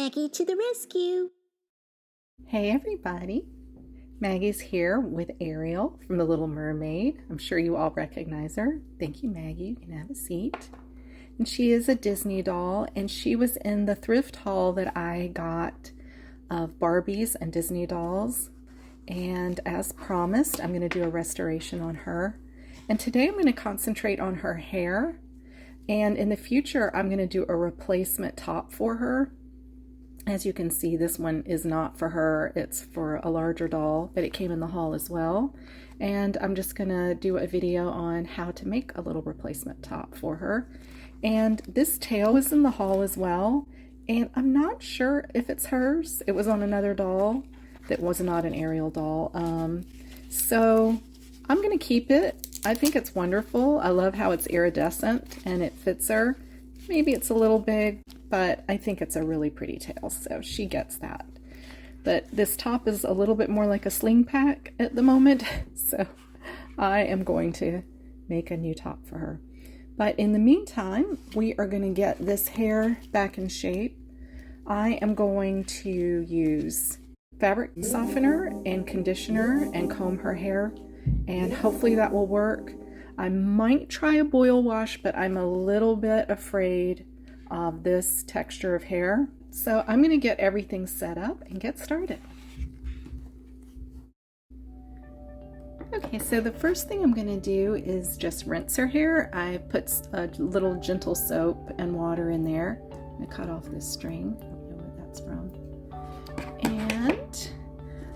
Maggie to the rescue! Hey everybody, Maggie's here with Ariel from The Little Mermaid. I'm sure you all recognize her. Thank you, Maggie. You can have a seat. And she is a Disney doll, and she was in the thrift haul that I got of Barbies and Disney dolls. And as promised, I'm going to do a restoration on her. And today I'm going to concentrate on her hair. And in the future, I'm going to do a replacement top for her. As you can see, this one is not for her, it's for a larger doll, but it came in the haul as well. And I'm just gonna do a video on how to make a little replacement top for her. And this tail was in the haul as well, and I'm not sure if it's hers. It was on another doll that was not an Ariel doll. So I'm gonna keep it. I think it's wonderful. I love how it's iridescent and it fits her. Maybe it's a little big, but I think it's a really pretty tail, so she gets that. But this top is a little bit more like a sling pack at the moment, so I am going to make a new top for her. But in the meantime, we are going to get this hair back in shape. I am going to use fabric softener and conditioner and comb her hair, and hopefully that will work. I might try a boil wash, but I'm a little bit afraid of this texture of hair. So I'm going to get everything set up and get started. Okay, so the first thing I'm going to do is just rinse her hair. I put a little gentle soap and water in there. I'm going to cut off this string. I don't know where that's from. And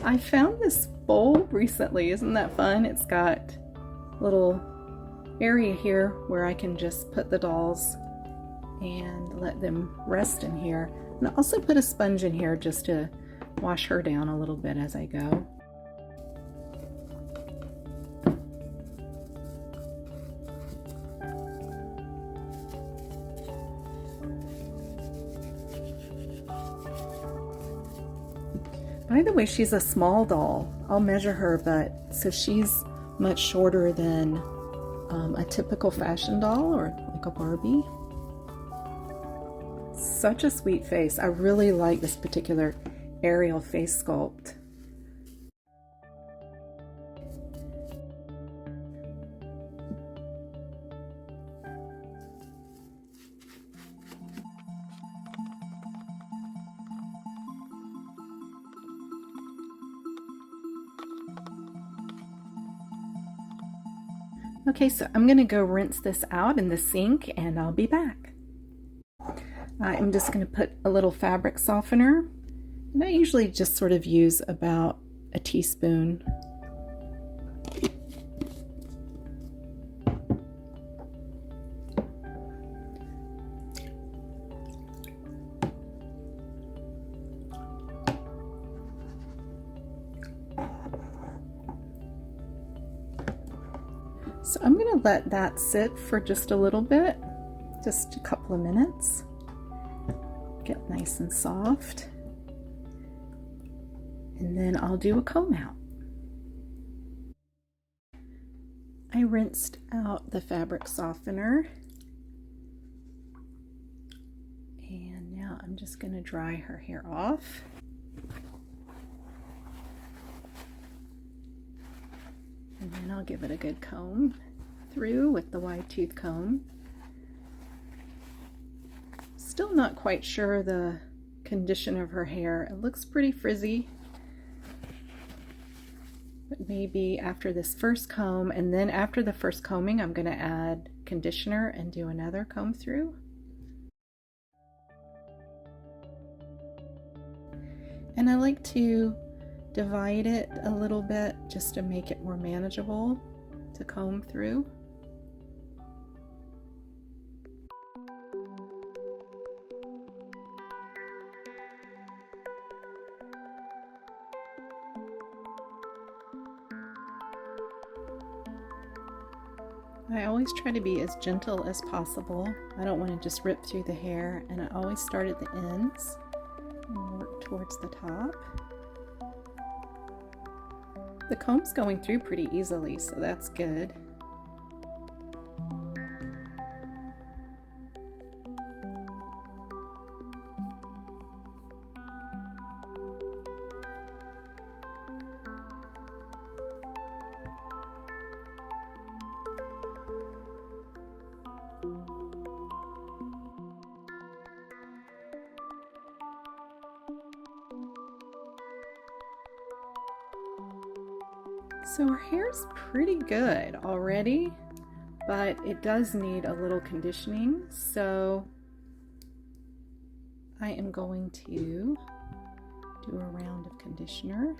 I found this bowl recently. Isn't that fun? It's got little area here where I can just put the dolls and let them rest in here. And I also put a sponge in here just to wash her down a little bit as I go. By the way, she's a small doll. I'll measure her, but so she's much shorter than a typical fashion doll or like a Barbie. Such a sweet face. I really like this particular Ariel face sculpt. Okay, so I'm going to go rinse this out in the sink and I'll be back. I'm just going to put a little fabric softener, and I usually just sort of use about a teaspoon. So I'm going to let that sit for just a little bit, just a couple of minutes. Get nice and soft. And then I'll do a comb out. I rinsed out the fabric softener. And now I'm just going to dry her hair off. And then I'll give it a good comb through with the wide tooth comb. Still not quite sure the condition of her hair. It looks pretty frizzy. But maybe after this first comb, and then after the first combing, I'm going to add conditioner and do another comb through. And I like to divide it a little bit just to make it more manageable to comb through. I always try to be as gentle as possible. I don't want to just rip through the hair, and I always start at the ends and work towards the top. The comb's going through pretty easily, so that's good. So her hair's pretty good already, but it does need a little conditioning. So I am going to do a round of conditioner.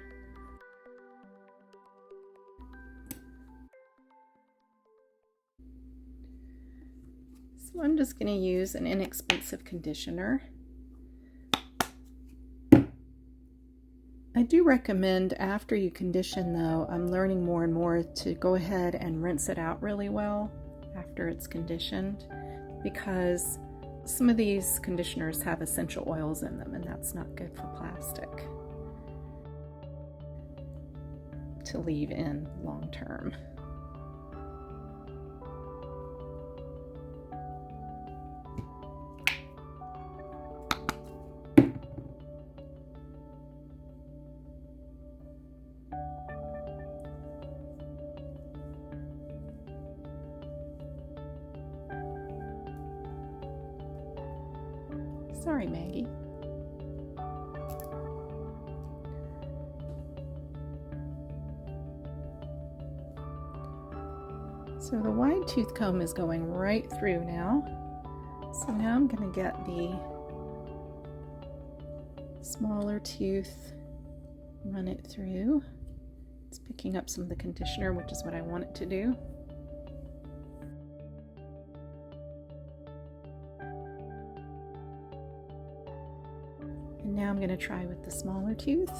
So I'm just going to use an inexpensive conditioner. I do recommend after you condition, though, I'm learning more and more to go ahead and rinse it out really well after it's conditioned, because some of these conditioners have essential oils in them and that's not good for plastic to leave in long term. Sorry, Maggie. So the wide tooth comb is going right through now. So now I'm going to get the smaller tooth, run it through. It's picking up some of the conditioner, which is what I want it to do. And now I'm going to try with the smaller tooth.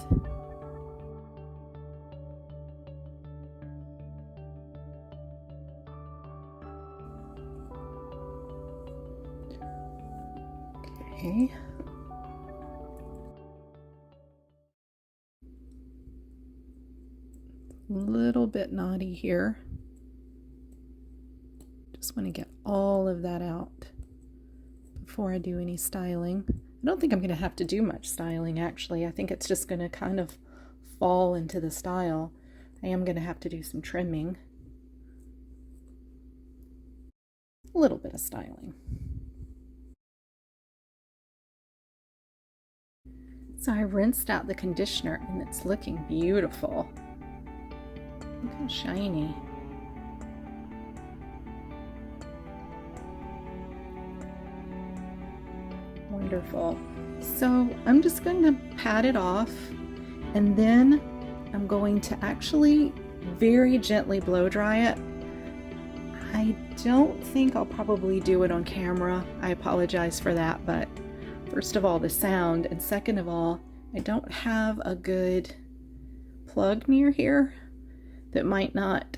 Okay. A little bit knotty here. Just want to get all of that out before I do any styling. I don't think I'm going to have to do much styling, actually. I think it's just going to kind of fall into the style. I am going to have to do some trimming. A little bit of styling. So I rinsed out the conditioner and it's looking beautiful. Look how shiny. Wonderful. So I'm just going to pat it off, and then I'm going to actually very gently blow dry it. I don't think I'll probably do it on camera. I apologize for that, but first of all, the sound, and second of all, I don't have a good plug near here that might not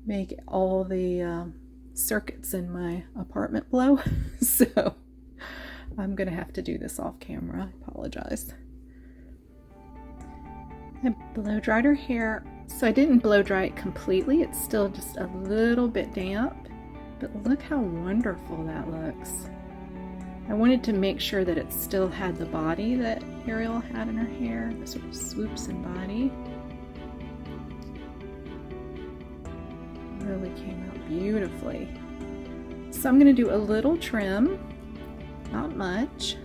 make all the circuits in my apartment blow. So I'm gonna have to do this off camera. I apologize. I blow dried her hair. So I didn't blow dry it completely. It's still just a little bit damp, but look how wonderful that looks. I wanted to make sure that it still had the body that Ariel had in her hair, the sort of swoops and body. Really came out beautifully. So I'm going to do a little trim, not much.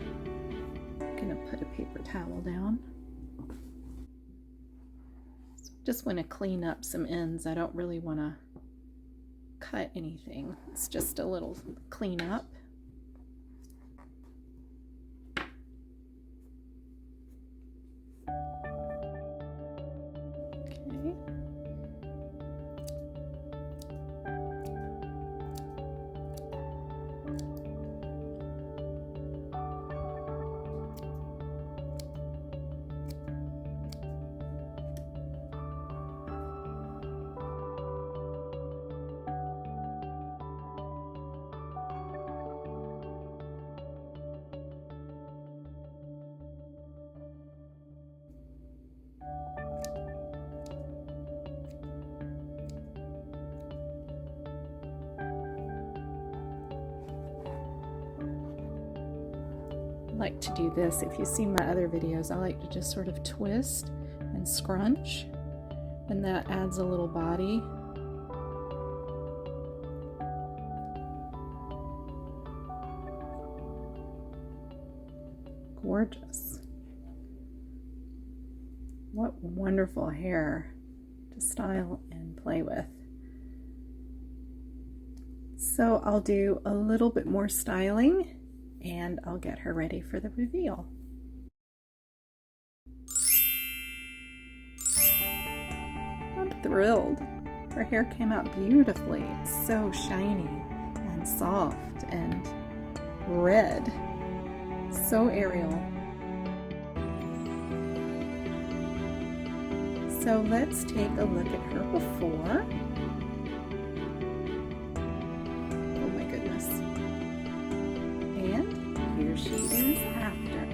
I'm going to put a paper towel down. So just want to clean up some ends. I don't really want to cut anything. It's just a little clean up. Like to do this. If you see my other videos, I like to just sort of twist and scrunch, and that adds a little body. Gorgeous. What wonderful hair. to style and play with. So I'll do a little bit more styling and I'll get her ready for the reveal. I'm thrilled. Her hair came out beautifully. It's so shiny and soft and red. So Ariel. So let's take a look at her before. Oh my goodness. And here she is after.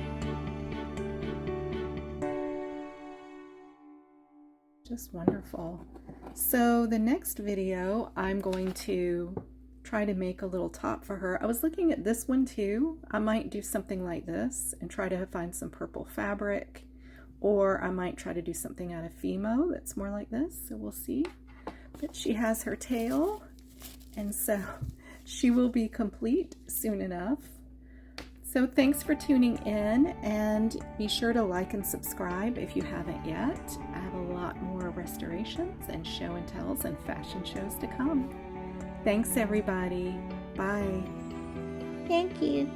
Just wonderful. So the next video, I'm going to try to make a little top for her. I was looking at this one too. I might do something like this and try to find some purple fabric, or I might try to do something out of Fimo that's more like this, so we'll see. But she has her tail, and so she will be complete soon enough. So thanks for tuning in, and be sure to like and subscribe if you haven't yet. I have a lot more restorations and show and tells and fashion shows to come. Thanks everybody. Bye. Thank you.